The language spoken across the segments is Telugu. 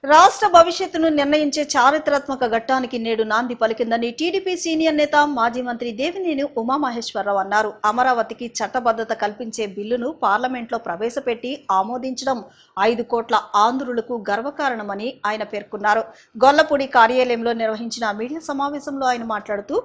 రాష్ట్ర భవిష్యత్తును నిర్ణయించే చారిత్రాత్మక ఘట్టానికి నేడు నాంది పలికిందని టీడీపీ సీనియర్ నేత మాజీ మంత్రి దేవినేని ఉమామహేశ్వరరావు అన్నారు. అమరావతికి చట్టబద్ధత కల్పించే బిల్లును పార్లమెంట్లో ప్రవేశపెట్టి ఆమోదించడం 5 కోట్ల ఆంధ్రులకు గర్వకారణమని ఆయన పేర్కొన్నారు. గొల్లపూడి కార్యాలయంలో నిర్వహించిన మీడియా సమావేశంలో ఆయన మాట్లాడుతూ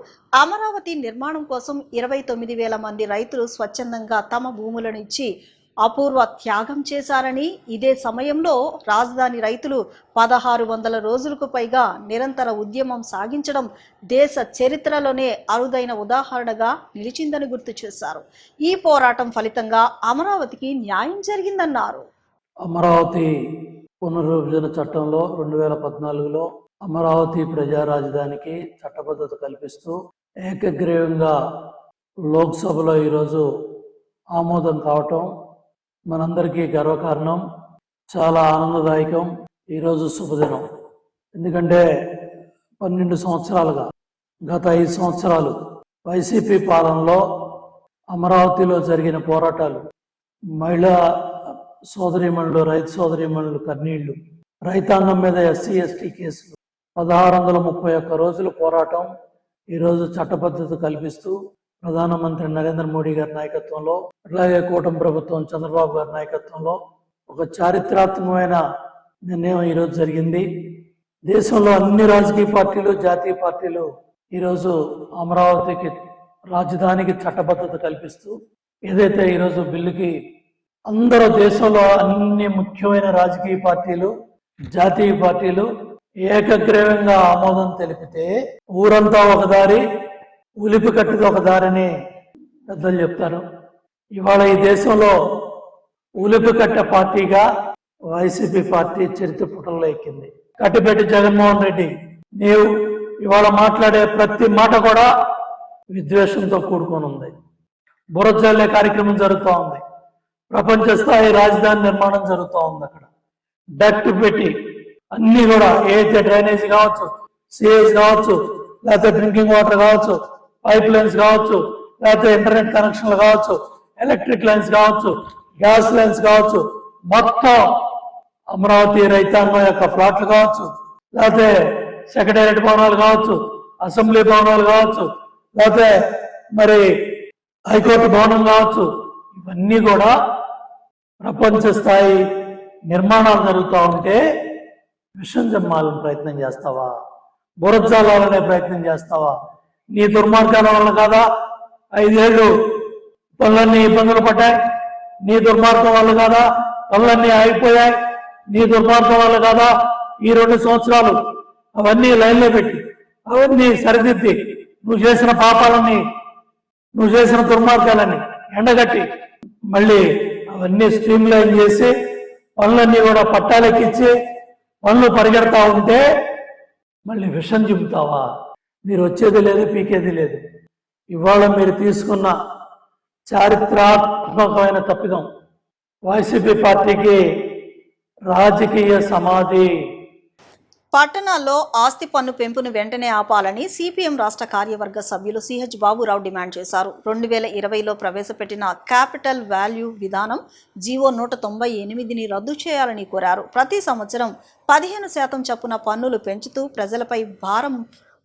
అమరావతి నిర్మాణం కోసం 29,000 మంది రైతులు స్వచ్ఛందంగా తమ భూములను ఇచ్చి అపూర్వ త్యాగం చేశారని, ఇదే సమయంలో రాజధాని రైతులు 1600 రోజులకు పైగా నిరంతర ఉద్యమం సాగించడం దేశ చరిత్రలోనే అరుదైన ఉదాహరణగా నిలిచిందని గుర్తు చేశారు. ఈ పోరాటం ఫలితంగా అమరావతికి న్యాయం జరిగిందన్నారు. అమరావతి పునర్విభజన చట్టంలో 2014లో అమరావతి ప్రజా రాజధానికి చట్టబద్ధత కల్పిస్తూ ఏకగ్రీవంగా లోక్సభలో ఈరోజు ఆమోదం కావటం మనందరికీ గర్వకారణం, చాలా ఆనందదాయకం. ఈరోజు శుభదినం. ఎందుకంటే 12 సంవత్సరాలుగా, గత 5 సంవత్సరాలు వైసీపీ పాలనలో అమరావతిలో జరిగిన పోరాటాలు, మహిళా సోదరీమణులు, రైతు సోదరీమణులు కన్నీళ్లు, రైతాంగం మీద ఎస్సీ ఎస్టీ కేసులు, 1631 రోజుల పోరాటం ఈరోజు చట్టబద్ధత కల్పిస్తూ ప్రధానమంత్రి నరేంద్ర మోడీ గారి నాయకత్వంలో, అట్లాగే కూటమి ప్రభుత్వం చంద్రబాబు గారి నాయకత్వంలో ఒక చారిత్రాత్మకమైన నిర్ణయం ఈరోజు జరిగింది. దేశంలో అన్ని రాజకీయ పార్టీలు, జాతీయ పార్టీలు ఈరోజు అమరావతికి రాజధానికి చట్టబద్ధత కల్పిస్తూ ఏదైతే ఈరోజు బిల్లుకి అందరూ దేశంలో అన్ని ముఖ్యమైన రాజకీయ పార్టీలు, జాతీయ పార్టీలు ఏకగ్రీవంగా ఆమోదం తెలిపితే ఊరంతా ఒకదారి, ఉలిపి కట్టిది ఒక దారిని పెద్దలు చెప్తారు. ఇవాళ ఈ దేశంలో ఉలిపి కట్టే పార్టీగా వైసీపీ పార్టీ చరిత్ర పుటల్లో ఎక్కింది. కట్టిపెట్టి జగన్మోహన్ రెడ్డి, నీవు ఇవాళ మాట్లాడే ప్రతి మాట కూడా విద్వేషంతో కూడుకొని ఉంది. బురజల్లే కార్యక్రమం జరుగుతూ ఉంది. ప్రపంచ స్థాయి రాజధాని నిర్మాణం జరుగుతూ ఉంది. అక్కడ డక్ట్ పెట్టి అన్ని కూడా ఏదైతే డ్రైనేజ్ కావచ్చు, సిఏజ్ కావచ్చు, లేకపోతే డ్రింకింగ్ వాటర్ కావచ్చు, పైప్ లైన్స్ కావచ్చు, లేకపోతే ఇంటర్నెట్ కనెక్షన్లు కావచ్చు, ఎలక్ట్రిక్ లైన్స్ కావచ్చు, గ్యాస్ లైన్స్ కావచ్చు, మొత్తం అమరావతి రైతాంగం యొక్క ప్లాట్లు కావచ్చు, లేకపోతే సెక్రటేరియట్ భవనాలు కావచ్చు, అసెంబ్లీ భవనాలు కావచ్చు, లేకపోతే మరి హైకోర్టు భవనం కావచ్చు, ఇవన్నీ కూడా ప్రపంచ స్థాయి నిర్మాణాలు జరుగుతూ ఉంటే విషం జమ్మాలని ప్రయత్నం చేస్తావా? బురజాలనే ప్రయత్నం చేస్తావా? నీ దుర్మార్గాల వల్ల కాదా 5 ఏళ్ళు పనులన్నీ ఇబ్బందులు పడ్డాయి? నీ దుర్మార్గం వల్ల కాదా పనులన్నీ ఆగిపోయాయి? నీ దుర్మార్గం వల్ల కాదా ఈ 2 సంవత్సరాలు అవన్నీ లైన్లో పెట్టి అవన్నీ సరిదిద్ది నువ్వు చేసిన పాపాలని, నువ్వు చేసిన దుర్మార్గాలని ఎండగట్టి మళ్ళీ అవన్నీ స్ట్రీమ్ లైన్ చేసి పనులన్నీ కూడా పట్టాలెక్కించి పనులు పరిగెడతా ఉంటే మళ్ళీ విషం చెబుతావా? మీరు వచ్చేది లేదు, పీకేది లేదు. ఇవాళ మీరు తీసుకున్న చారిత్రాత్మకమైన తప్పిదం వైసీపీ పార్టీకి రాజకీయ సమాధి. పట్టణాల్లో ఆస్తి పన్ను పెంపును వెంటనే ఆపాలని సిపిఎం రాష్ట్ర కార్యవర్గ సభ్యులు సిహెచ్ బాబురావు డిమాండ్ చేశారు. 2020లో ప్రవేశపెట్టిన క్యాపిటల్ వాల్యూ విధానం జీవో 198ని రద్దు చేయాలని కోరారు. ప్రతి సంవత్సరం 15% చొప్పున పన్నులు పెంచుతూ ప్రజలపై భారం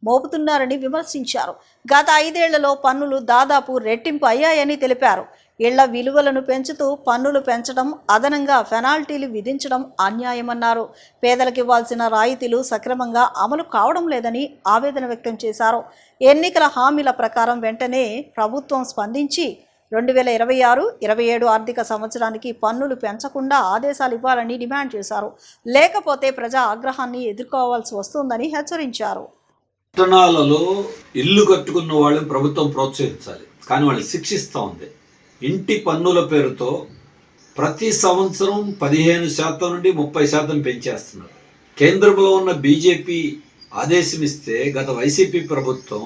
మోపుతున్నారని విమర్శించారు. గత 5 ఏళ్లలో పన్నులు దాదాపు రెట్టింపు అయ్యాయని తెలిపారు. ఇళ్ల విలువలను పెంచుతూ పన్నులు పెంచడం, అదనంగా పెనాల్టీలు విధించడం అన్యాయమన్నారు. పేదలకు ఇవ్వాల్సిన రాయితీలు సక్రమంగా అమలు కావడం లేదని ఆవేదన వ్యక్తం చేశారు. ఎన్నికల హామీల ప్రకారం వెంటనే ప్రభుత్వం స్పందించి 2026-27 ఆర్థిక సంవత్సరానికి పన్నులు పెంచకుండా ఆదేశాలు ఇవ్వాలని డిమాండ్ చేశారు. లేకపోతే ప్రజా ఆగ్రహాన్ని ఎదుర్కోవాల్సి వస్తుందని హెచ్చరించారు. పట్టణాలలో ఇల్లు కట్టుకున్న వాళ్ళని ప్రభుత్వం ప్రోత్సహించాలి, కానీ వాళ్ళు శిక్షిస్తూ ఉంది. ఇంటి పన్నుల పేరుతో ప్రతి సంవత్సరం 15% నుండి 30% పెంచేస్తున్నారు. కేంద్రంలో ఉన్న బీజేపీ ఆదేశం ఇస్తే గత వైసీపీ ప్రభుత్వం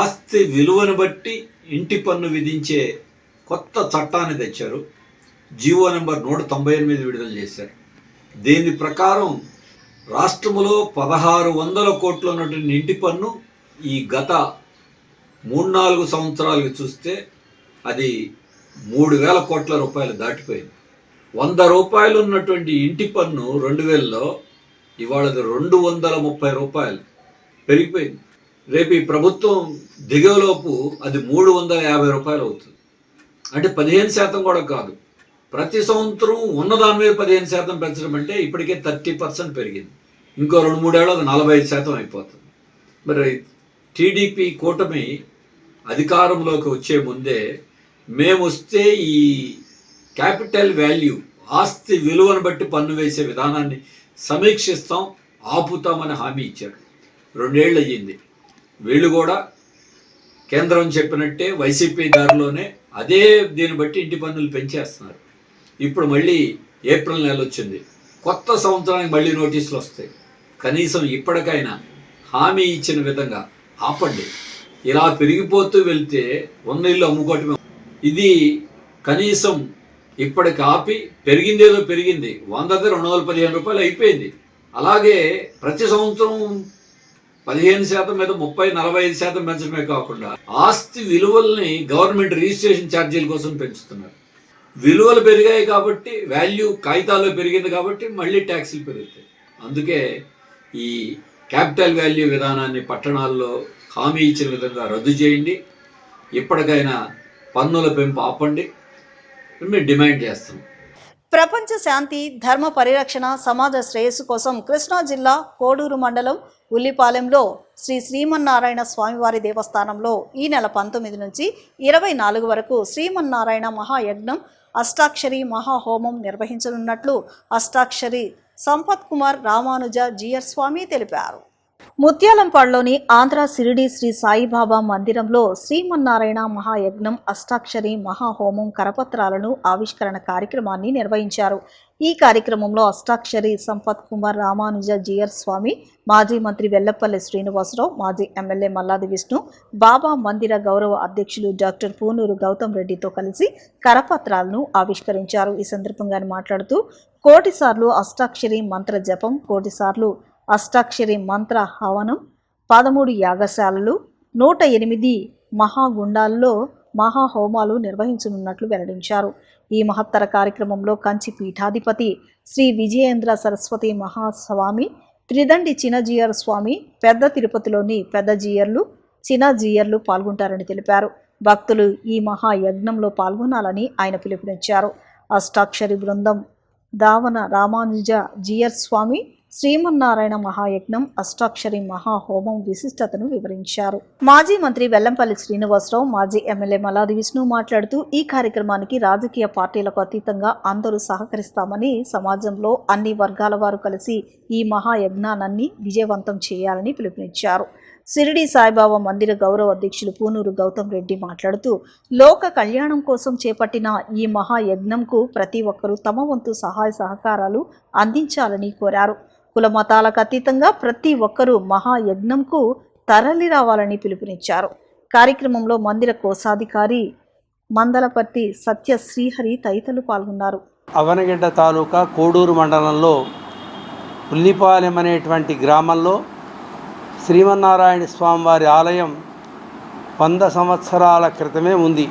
ఆస్తి విలువను బట్టి ఇంటి పన్ను విధించే కొత్త చట్టాన్ని తెచ్చారు. జీవో నెంబర్ 198 విడుదల చేశారు. దీని ప్రకారం రాష్ట్రంలో 1600 కోట్లు ఉన్నటువంటి ఇంటి పన్ను ఈ గత 3-4 సంవత్సరాలకు చూస్తే అది 3000 కోట్ల రూపాయలు దాటిపోయింది. 100 రూపాయలు ఉన్నటువంటి ఇంటి పన్ను 2000లో ఇవాళ అది 230 రూపాయలు పెరిగిపోయింది. రేపు ఈ ప్రభుత్వం దిగేలోపు అది 350 రూపాయలు అవుతుంది. అంటే 15% కూడా కాదు. ప్రతి సంవత్సరం ఉన్నదాని మీద 15% పెంచడం అంటే ఇప్పటికే 30% పెరిగింది. ఇంకో 2-3 ఏళ్ళు అది 45% అయిపోతుంది. మరి టీడీపీ కూటమి అధికారంలోకి వచ్చే ముందే మేము వస్తే ఈ క్యాపిటల్ వాల్యూ ఆస్తి విలువను బట్టి పన్ను వేసే విధానాన్ని సమీక్షిస్తాం, ఆపుతామని హామీ ఇచ్చారు. 2 ఏళ్ళు అయ్యింది. వీళ్ళు కూడా కేంద్రం చెప్పినట్టే వైసీపీ దారిలోనే అదే దీన్ని బట్టి ఇంటి పన్నులు పెంచేస్తున్నారు. ఇప్పుడు మళ్ళీ ఏప్రిల్ నెల వచ్చింది, కొత్త సంవత్సరానికి మళ్ళీ నోటీసులు వస్తాయి. కనీసం ఇప్పటికైనా హామీ ఇచ్చిన విధంగా ఆపండి. ఇలా పెరిగిపోతూ వెళ్తే ఉన్న ఇల్లు అమ్ముకోవటమే. ఇది కనీసం ఇప్పటికి ఆపి పెరిగిందేదో పెరిగింది, 100 215 రూపాయలు అయిపోయింది. అలాగే ప్రతి సంవత్సరం 15% మీద 30-45% పెంచడమే కాకుండా ఆస్తి విలువల్ని గవర్నమెంట్ రిజిస్ట్రేషన్ ఛార్జీల కోసం పెంచుతున్నారు. విలువలు పెరిగాయి కాబట్టి, వాల్యూ కాగితాల్లో పెరిగింది కాబట్టి మళ్ళీ ట్యాక్సులు పెరుగుతాయి. అందుకే ఈ క్యాపిటల్ వాల్యూ విధానాన్ని పట్టణాల్లో హామీ ఇచ్చిన విధంగా రద్దు చేయండి. ఇప్పటికైనా పన్నుల పెంపు ఆపండి, మేము డిమాండ్ చేస్తాం. ప్రపంచ శాంతి, ధర్మ పరిరక్షణ, సమాజ శ్రేయస్సు కోసం కృష్ణా జిల్లా కోడూరు మండలం ఉల్లిపాలెంలో శ్రీ శ్రీమన్నారాయణ స్వామివారి దేవస్థానంలో ఈ నెల 19 నుంచి 24 వరకు శ్రీమన్నారాయణ మహాయజ్ఞం, అష్టాక్షరి మహాహోమం నిర్వహించనున్నట్లు అష్టాక్షరి సంపత్ కుమార్ రామానుజ జీయర్ స్వామి తెలిపారు. ముత్యాలంపాడులోని ఆంధ్ర సిరిడి శ్రీ సాయిబాబా మందిరంలో శ్రీమన్నారాయణ మహాయజ్ఞం, అష్టాక్షరి మహాహోమం కరపత్రాలను ఆవిష్కరణ కార్యక్రమాన్ని నిర్వహించారు. ఈ కార్యక్రమంలో అష్టాక్షరి సంపత్ కుమార్ రామానుజ జీయర్ స్వామి, మాజీ మంత్రి వెల్లపల్లి శ్రీనివాసరావు, మాజీ ఎమ్మెల్యే మల్లాది విష్ణు, బాబా మందిర గౌరవ అధ్యక్షులు డాక్టర్ పూనూరు గౌతమ్ రెడ్డితో కలిసి కరపత్రాలను ఆవిష్కరించారు. ఈ సందర్భంగా మాట్లాడుతూ కోటిసార్లు అష్టాక్షరి మంత్ర జపం, కోటిసార్లు అష్టాక్షరి మంత్ర హవనం, 13 యాగశాలలు, 108 మహాగుండాల్లో మహాహోమాలు నిర్వహించనున్నట్లు వెల్లడించారు. ఈ మహత్తర కార్యక్రమంలో కంచి పీఠాధిపతి శ్రీ విజయేంద్ర సరస్వతి మహాస్వామి, త్రిదండి చినజీయర్ స్వామి, పెద్ద తిరుపతిలోని పెద్ద జీయర్లు, చిన్న జీయర్లు పాల్గొంటారని తెలిపారు. భక్తులు ఈ మహాయజ్ఞంలో పాల్గొనాలని ఆయన పిలుపునిచ్చారు. అష్టాక్షరి బృందం దావన రామానుజ జీయర్ స్వామి శ్రీమన్నారాయణ మహాయజ్ఞం, అష్టాక్షరి మహాహోమం విశిష్టతను వివరించారు. మాజీ మంత్రి వెల్లంపల్లి శ్రీనివాసరావు, మాజీ ఎమ్మెల్యే మల్లాది విష్ణు మాట్లాడుతూ ఈ కార్యక్రమానికి రాజకీయ పార్టీలకు అతీతంగా అందరూ సహకరిస్తామని, సమాజంలో అన్ని వర్గాల వారు కలిసి ఈ మహాయజ్ఞానాన్ని విజయవంతం చేయాలని పిలుపునిచ్చారు. సిరిడి సాయిబాబా మందిర గౌరవ అధ్యక్షులు పూనూరు గౌతమ్ రెడ్డి మాట్లాడుతూ లోక కళ్యాణం కోసం చేపట్టిన ఈ మహాయజ్ఞంకు ప్రతి ఒక్కరూ తమ వంతు సహాయ సహకారాలు అందించాలని కోరారు. కుల మతాలకు అతీతంగా ప్రతి ఒక్కరూ మహాయజ్ఞంకు తరలి రావాలని పిలుపునిచ్చారు. కార్యక్రమంలో మందిర కోశాధికారి మందలపర్తి సత్య శ్రీహరి తదితరులు పాల్గొన్నారు. అవనగడ్డ తాలూకా కోడూరు మండలంలో ఉల్లిపాలెం అనేటువంటి గ్రామంలో శ్రీమన్నారాయణ స్వామివారి ఆలయం 100 సంవత్సరాల క్రితమే ఉంది.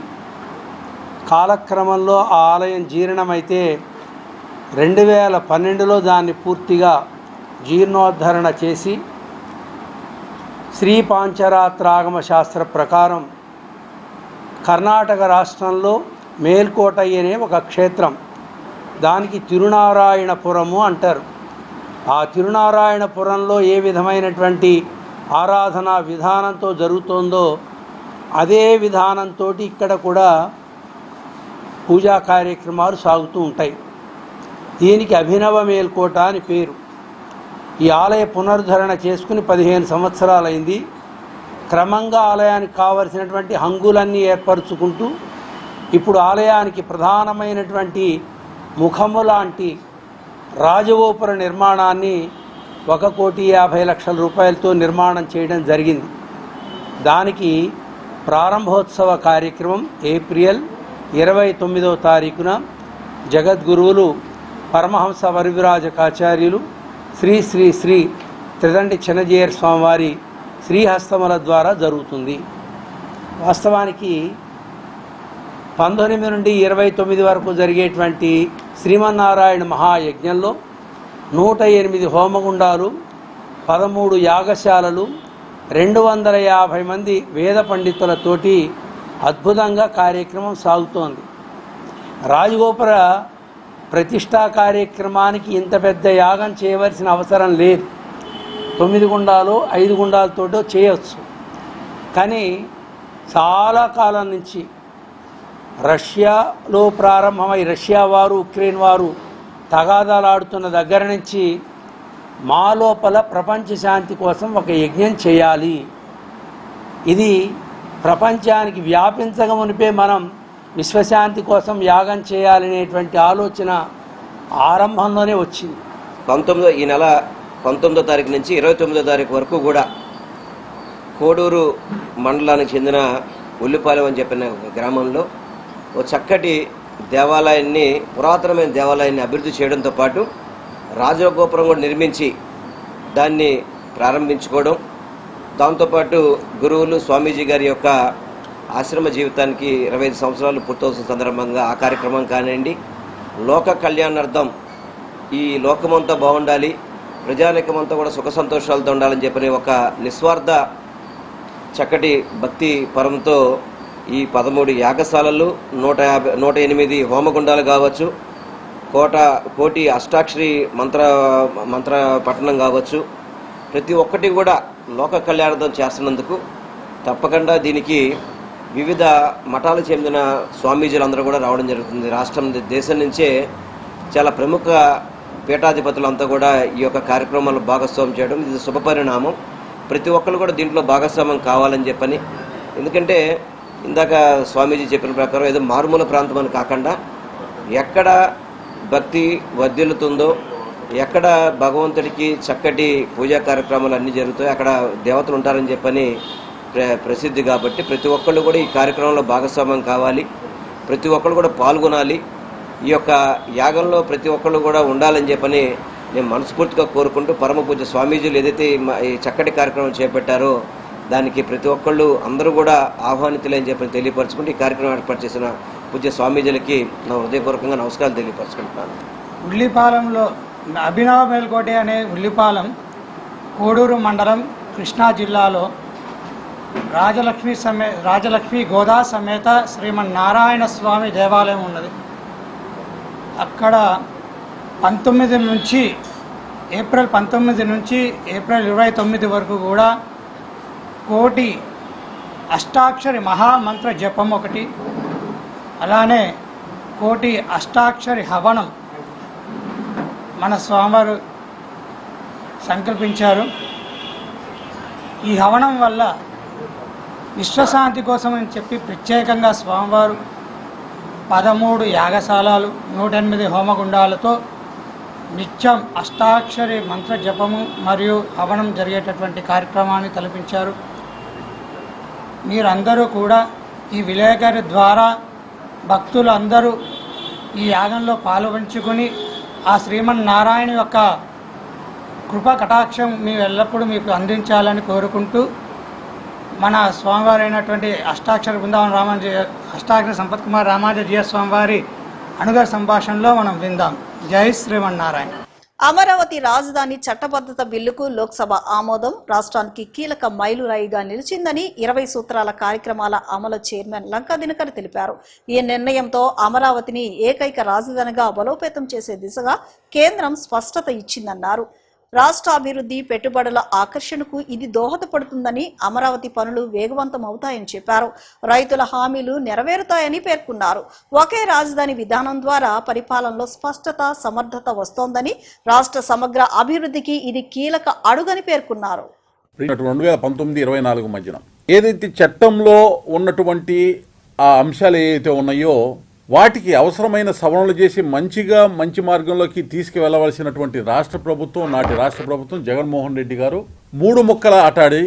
కాలక్రమంలో ఆ ఆలయం జీర్ణమైతే 2012లో దాన్ని పూర్తిగా జీర్ణోద్ధరణ చేసి శ్రీ పాంచరాత్రాగమ శాస్త్ర ప్రకారం కర్ణాటక రాష్ట్రంలో మేల్కోటయ్య అనే ఒక క్షేత్రం, దానికి తిరునారాయణపురము అంటారు. ఆ తిరునారాయణపురంలో ఏ విధమైనటువంటి ఆరాధనా విధానంతో జరుగుతోందో అదే విధానంతో ఇక్కడ కూడా పూజా కార్యక్రమాలు సాగుతూ ఉంటాయి. దీనికి అభినవ మేల్కోట అని పేరు. ఈ ఆలయ పునరుద్ధరణ చేసుకుని 15 సంవత్సరాలైంది. క్రమంగా ఆలయానికి కావలసినటువంటి హంగులన్నీ ఏర్పరచుకుంటూ ఇప్పుడు ఆలయానికి ప్రధానమైనటువంటి ముఖము లాంటి రాజగోపుర నిర్మాణాన్ని 1,50,00,000 రూపాయలతో నిర్మాణం చేయడం జరిగింది. దానికి ప్రారంభోత్సవ కార్యక్రమం ఏప్రిల్ 29వ తారీఖున జగద్గురువులు పరమహంస వరివిరాజకాచార్యులు శ్రీ శ్రీ శ్రీ త్రిదండి చినజీయర్ స్వామివారి శ్రీహస్తముల ద్వారా జరుగుతుంది. వాస్తవానికి 19 నుండి 29 వరకు జరిగేటువంటి శ్రీమన్నారాయణ మహాయజ్ఞంలో 108 హోమగుండాలు, 13 యాగశాలలు, 250 మంది వేద పండితులతోటి అద్భుతంగా కార్యక్రమం సాగుతోంది. రాజగోపుర ప్రతిష్టా కార్యక్రమానికి ఇంత పెద్ద యాగం చేయవలసిన అవసరం లేదు. 9 గుండాలు 5 గుండాలతోటో చేయవచ్చు. కానీ చాలా కాలం నుంచి రష్యాలో ప్రారంభమై రష్యా వారు ఉక్రెయిన్ వారు తగాదాలాడుతున్న దగ్గర నుంచి మా లోపల ప్రపంచ శాంతి కోసం ఒక యజ్ఞం చేయాలి, ఇది ప్రపంచానికి వ్యాపించక మునిపే మనం విశ్వశాంతి కోసం యాగం చేయాలనేటువంటి ఆలోచన ఆరంభంలోనే వచ్చింది. ఈ నెల 19వ తారీఖు నుంచి 29వ తారీఖు వరకు కూడా కోడూరు మండలానికి చెందిన ఉల్లిపాలెం అని చెప్పిన గ్రామంలో ఓ చక్కటి దేవాలయాన్ని, పురాతనమైన దేవాలయాన్ని అభివృద్ధి చేయడంతో పాటు రాజగోపురం కూడా నిర్మించి దాన్ని ప్రారంభించుకోవడం, దాంతోపాటు గురువులు స్వామీజీ గారి యొక్క ఆశ్రమ జీవితానికి 25 సంవత్సరాలు పూర్తవుతున్న సందర్భంగా ఆ కార్యక్రమం కానివ్వండి, లోక కళ్యాణార్థం ఈ లోకమంతా బాగుండాలి, ప్రజానికమంతా కూడా సుఖ సంతోషాలతో ఉండాలని చెప్పని ఒక నిస్వార్థ చక్కటి భక్తి పరంతో ఈ 13 యాగశాలలు, 108 హోమగుండాలు కావచ్చు, కోటి అష్టాక్షరి మంత్ర పఠనం కావచ్చు, ప్రతి ఒక్కటి కూడా లోక కళ్యాణార్థం చేస్తున్నందుకు తప్పకుండా దీనికి వివిధ మఠాలకు చెందిన స్వామీజీలందరూ కూడా రావడం జరుగుతుంది. రాష్ట్రం దేశం నుంచే చాలా ప్రముఖ పీఠాధిపతులంతా కూడా ఈ యొక్క కార్యక్రమాల్లో భాగస్వామ్యం చేయడం ఇది శుభపరిణామం. ప్రతి ఒక్కరు కూడా దీంట్లో భాగస్వామ్యం కావాలని చెప్పని, ఎందుకంటే ఇందాక స్వామీజీ చెప్పిన ప్రకారం ఏదో మారుమూల ప్రాంతం అని కాకుండా ఎక్కడ భక్తి వర్ధిల్లుతుందో, ఎక్కడ భగవంతుడికి చక్కటి పూజా కార్యక్రమాలు అన్నీ జరుగుతాయి, అక్కడ దేవతలు ఉంటారని చెప్పని ప్రసిద్ధి. కాబట్టి ప్రతి ఒక్కళ్ళు కూడా ఈ కార్యక్రమంలో భాగస్వామ్యం కావాలి, ప్రతి ఒక్కళ్ళు కూడా పాల్గొనాలి, ఈ యొక్క యాగంలో ప్రతి ఒక్కళ్ళు కూడా ఉండాలని చెప్పని నేను మనస్ఫూర్తిగా కోరుకుంటూ, పరమ పూజ్య స్వామీజీలు ఏదైతే ఈ చక్కటి కార్యక్రమం చేపట్టారో దానికి ప్రతి ఒక్కళ్ళు అందరూ కూడా ఆహ్వానితులని చెప్పని తెలియపరచుకుంటూ ఈ కార్యక్రమం ఏర్పాటు చేసిన పూజ్య స్వామీజీలకి నా హృదయపూర్వకంగా నమస్కారాలు తెలియపరచుకుంటున్నాను. ఉల్లిపాలెంలో అభినవ మేల్కోటి అనే ఉల్లిపాలెం కోడూరు మండలం కృష్ణా జిల్లాలో రాజలక్ష్మి గోదా సమేత శ్రీమన్నారాయణ స్వామి దేవాలయం ఉన్నది. అక్కడ ఏప్రిల్ 19 నుంచి ఏప్రిల్ 29 వరకు కూడా కోటి అష్టాక్షరి మహామంత్ర జపం ఒకటి, అలానే కోటి అష్టాక్షరి హవనం మన స్వామివారు సంకల్పించారు. ఈ హవనం వల్ల విశ్వశాంతి కోసం అని చెప్పి ప్రత్యేకంగా స్వామివారు 13 యాగశాలలు, 108 హోమగుండాలతో నిత్యం అష్టాక్షరి మంత్ర జపము మరియు హవనం జరిగేటటువంటి కార్యక్రమాన్ని తలపించారు. మీరందరూ కూడా ఈ విలేకరి ద్వారా భక్తులు అందరూ ఈ యాగంలో పాల్పంచుకొని ఆ శ్రీమన్నారాయణ యొక్క కృపా కటాక్షం మేము ఎల్లప్పుడూ మీకు అందించాలని కోరుకుంటూ, మన స్వామివారైనటువంటి అష్టాక్షర సంపత్ కుమార్ రామానుజీయ స్వామివారి అనుగర సంభాషణలో మనం విందాం. జై శ్రీమన్నారాయణ. అమరావతి రాజధాని చట్టబద్ధత బిల్లుకు లోక్సభ ఆమోదం రాష్ట్రానికి కీలక మైలురాయిగా నిలిచిందని 20 సూత్రాల కార్యక్రమాల అమలు చైర్మన్ లంకా దినకర్ తెలిపారు. ఈ నిర్ణయంతో అమరావతిని ఏకైక రాజధానిగా బలోపేతం చేసే దిశగా కేంద్రం స్పష్టత ఇచ్చిందన్నారు. రాష్ట్ర అభివృద్ధి, పెట్టుబడుల ఆకర్షణకు ఇది దోహదపడుతుందని, అమరావతి పనులు వేగవంతం అవుతాయని చెప్పారు. రైతుల హామీలు నెరవేరుతాయని పేర్కొన్నారు. ఒకే రాజధాని విధానం ద్వారా పరిపాలనలో స్పష్టత, సమర్థత వస్తోందని, రాష్ట్ర సమగ్ర అభివృద్ధికి ఇది కీలక అడుగని పేర్కొన్నారు. 2019-24 మధ్యన ఏదైతే చట్టంలో ఉన్నటువంటి ఆ అంశాలు ఏవైతే ఉన్నాయో వాటికి అవసరమైన సవరణలు చేసి మంచి మార్గంలోకి తీసుకువెళ్ళవలసినటువంటి రాష్ట్ర ప్రభుత్వం, నాటి రాష్ట్ర ప్రభుత్వం జగన్మోహన్ రెడ్డి గారు 3 ముక్కల ఆటాడి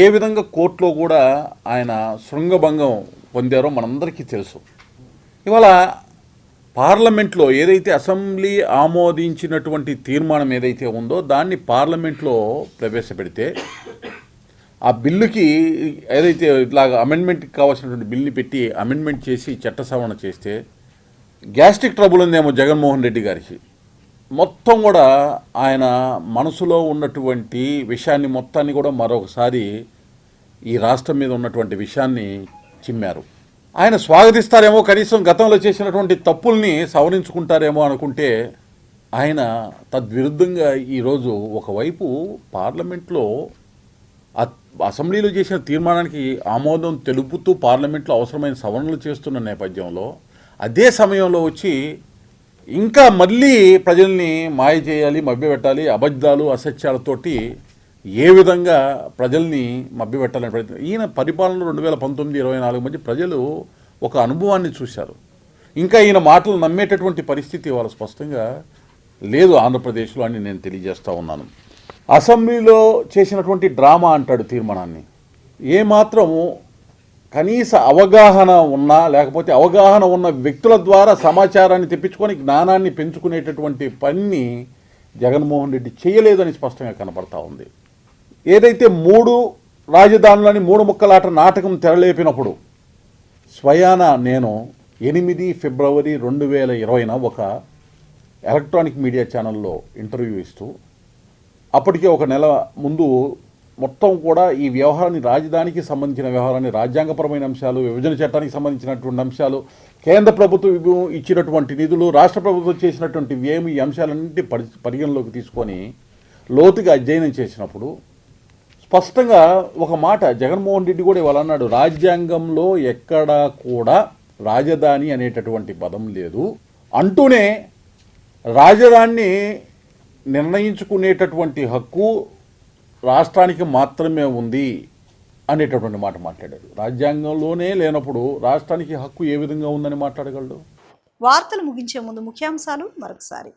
ఏ విధంగా కోర్టులో కూడా ఆయన శృంగభంగం పొందారో మనందరికీ తెలుసు. ఇవాళ పార్లమెంట్లో ఏదైతే అసెంబ్లీ ఆమోదించినటువంటి తీర్మానం ఏదైతే ఉందో దాన్ని పార్లమెంట్లో ప్రవేశపెడితే ఆ బిల్లుకి ఏదైతే ఇట్లాగా అమెండ్మెంట్కి కావాల్సినటువంటి బిల్లుని పెట్టి అమెండ్మెంట్ చేసి చట్ట సవరణ చేస్తే గ్యాస్ట్రిక్ ట్రబుల్ ఉందేమో జగన్మోహన్ రెడ్డి గారికి. మొత్తం కూడా ఆయన మనసులో ఉన్నటువంటి విషయాన్ని మొత్తాన్ని కూడా మరొకసారి ఈ రాష్ట్రం మీద ఉన్నటువంటి విషయాన్ని చిమ్మారు. ఆయన స్వాగతిస్తారేమో, కనీసం గతంలో చేసినటువంటి తప్పుల్ని సవరించుకుంటారేమో అనుకుంటే ఆయన తద్విరుద్ధంగా ఈరోజు ఒకవైపు పార్లమెంట్లో అసెంబ్లీలో చేసిన తీర్మానానికి ఆమోదం తెలుపుతూ పార్లమెంట్లో అవసరమైన సవరణలు చేస్తున్న నేపథ్యంలో అదే సమయంలో వచ్చి ఇంకా మళ్ళీ ప్రజల్ని మాయ చేయాలి, మభ్యపెట్టాలి, అబద్ధాలు అసత్యాలతోటి ఏ విధంగా ప్రజల్ని మభ్యపెట్టాలని ప్రయత్నం. ఈయన పరిపాలన 2019-24 మధ్య ప్రజలు ఒక అనుభవాన్ని చూశారు. ఇంకా ఈయన మాటలు నమ్మేటటువంటి పరిస్థితి వాళ్ళ స్పష్టంగా లేదు ఆంధ్రప్రదేశ్లో అని నేను తెలియజేస్తూ ఉన్నాను. అసెంబ్లీలో చేసినటువంటి డ్రామా అంటాడు తీర్మానాన్ని. ఏమాత్రము కనీస అవగాహన ఉన్నా, లేకపోతే అవగాహన ఉన్న వ్యక్తుల ద్వారా సమాచారాన్ని తెప్పించుకొని జ్ఞానాన్ని పెంచుకునేటటువంటి పని జగన్మోహన్ రెడ్డి చేయలేదని స్పష్టంగా కనపడతా ఉంది. ఏదైతే 3 రాజధానులని 3 ముక్కలాట నాటకం తెరలేపినప్పుడు స్వయాన నేను 8 ఫిబ్రవరి 2020 ఒక ఎలక్ట్రానిక్ మీడియా ఛానల్లో ఇంటర్వ్యూ ఇస్తూ అప్పటికే ఒక నెల ముందు మొత్తం కూడా ఈ వ్యవహారాన్ని, రాజధానికి సంబంధించిన వ్యవహారాన్ని, రాజ్యాంగపరమైన అంశాలు, విభజన చట్టానికి సంబంధించినటువంటి అంశాలు, కేంద్ర ప్రభుత్వం ఇచ్చినటువంటి నిధులు, రాష్ట్ర ప్రభుత్వం చేసినటువంటి వ్యయం, ఈ అంశాలన్నింటి పరిగణలోకి తీసుకొని లోతుగా అధ్యయనం చేసినప్పుడు స్పష్టంగా ఒక మాట జగన్మోహన్ రెడ్డి కూడా ఇవాళ అన్నాడు, రాజ్యాంగంలో ఎక్కడా కూడా రాజధాని అనేటటువంటి పదం లేదు అంటూనే రాజధానిని నిర్ణయించుకునేటటువంటి హక్కు రాష్ట్రానికి మాత్రమే ఉంది అనేటటువంటి మాట మాట్లాడాడు. రాజ్యాంగంలోనే లేనప్పుడు రాష్ట్రానికి హక్కు ఏ విధంగా ఉందని మాట్లాడగలడు? వార్తలు ముగించే ముందు ముఖ్యాంశాలు మరొకసారి.